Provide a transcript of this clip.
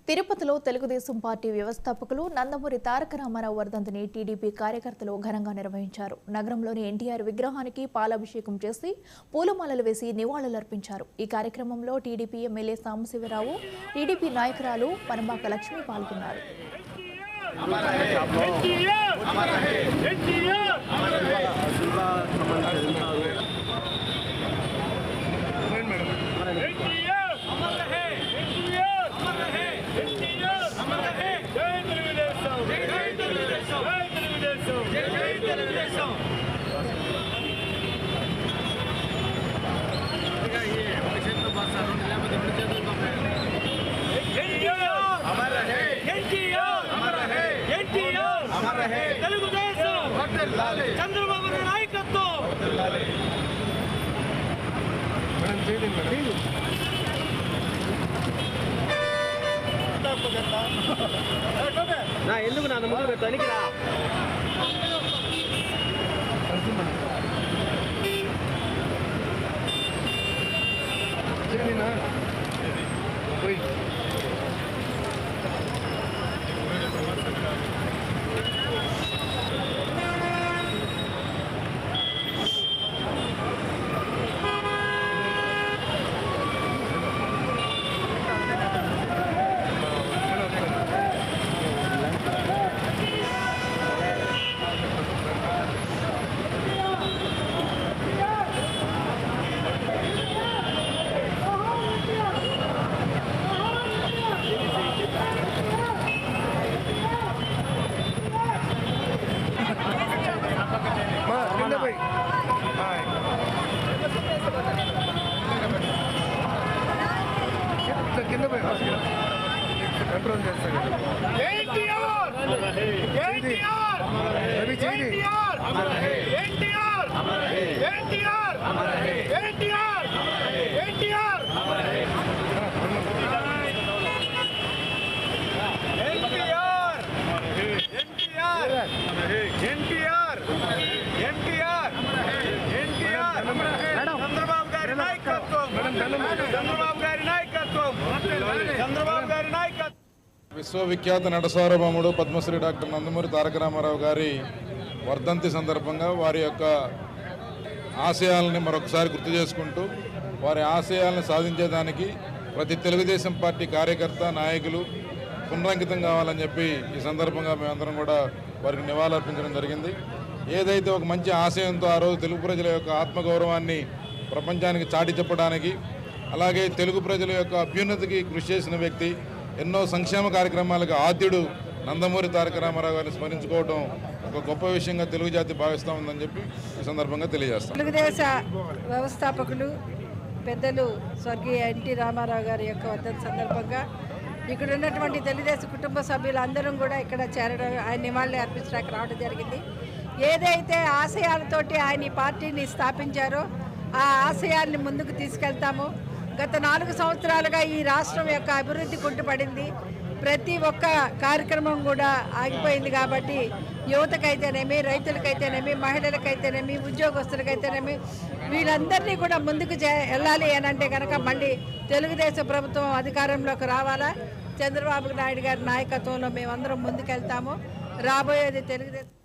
తిరుపతిలో తెలుగుదేశం పార్టీ వ్యవస్థాపకులు నందమూరి తారక రామారావు వర్ధంతిని టీడీపీ కార్యకర్తలు ఘనంగా నిర్వహించారు. నగరంలోని ఎన్టీఆర్ విగ్రహానికి పాలాభిషేకం చేసి పూలమాలలు వేసి నివాళులర్పించారు. ఈ కార్యక్రమంలో టీడీపీ ఎమ్మెల్యే సాంబశివరావు, టీడీపీ నాయకురాలు పనబాక లక్ష్మి పాల్గొన్నారు. చంద్రబాబు నాయకత్వం ఎందుకు నా ముందు తనికి రా కంట్రోల్ చేస్తాడు. చంద్రబాబు గారి నాయకత్వం, చంద్రబాబు గారి నాయకత్వం, చంద్రబాబు గారి నాయకత్వం. విశ్వవిఖ్యాత నటసార్వభౌముడు పద్మశ్రీ డాక్టర్ నందమూరి తారక రామారావు గారి వర్ధంతి సందర్భంగా వారి యొక్క ఆశయాలని మరొకసారి గుర్తు చేసుకుంటూ వారి ఆశయాలను సాధించేదానికి ప్రతి తెలుగుదేశం పార్టీ కార్యకర్త నాయకులు పునరంకితం కావాలని చెప్పి ఈ సందర్భంగా మేమందరం కూడా వారికి నివాళులర్పించడం జరిగింది. ఏదైతే ఒక మంచి ఆశయంతో ఆ రోజు తెలుగు ప్రజల యొక్క ఆత్మగౌరవాన్ని ప్రపంచానికి చాటి చెప్పడానికి, అలాగే తెలుగు ప్రజల యొక్క అభ్యున్నతికి కృషి చేసిన వ్యక్తి, ఎన్నో సంక్షేమ కార్యక్రమాలకు ఆద్యుడు నందమూరి తారక రామారావు గారిని స్మరించుకోవడం ఒక గొప్ప విషయంగా తెలుగు జాతి భావిస్తూ ఉందని చెప్పి ఈ సందర్భంగా తెలియజేస్తాం. తెలుగుదేశ వ్యవస్థాపకులు పెద్దలు స్వర్గీయ ఎన్టీ రామారావు గారి యొక్క వర్ధంతి సందర్భంగా ఇక్కడ ఉన్నటువంటి తెలుగుదేశం కుటుంబ సభ్యులందరం కూడా ఇక్కడ చేరడం, ఆయన నివాళులు అర్పించడానికి రావడం జరిగింది. ఏదైతే ఆశయాలతోటి ఆయన ఈ పార్టీని స్థాపించారో ఆ ఆశయాల్ని ముందుకు తీసుకెళ్తాము. గత 4 సంవత్సరాలుగా ఈ రాష్ట్రం యొక్క అభివృద్ధి కుంటుపడింది. ప్రతి ఒక్క కార్యక్రమం కూడా ఆగిపోయింది. కాబట్టి యువతకైతేనేమి, రైతులకైతేనేమి, మహిళలకైతేనేమి, ఉద్యోగస్తులకైతేనేమి వీళ్ళందరినీ కూడా ముందుకు వెళ్ళాలి అని అంటే కనుక మళ్ళీ తెలుగుదేశం ప్రభుత్వం అధికారంలోకి రావాలా. చంద్రబాబు నాయుడు గారి నాయకత్వంలో మేమందరం ముందుకెళ్తాము. రాబోయేది తెలుగుదేశం.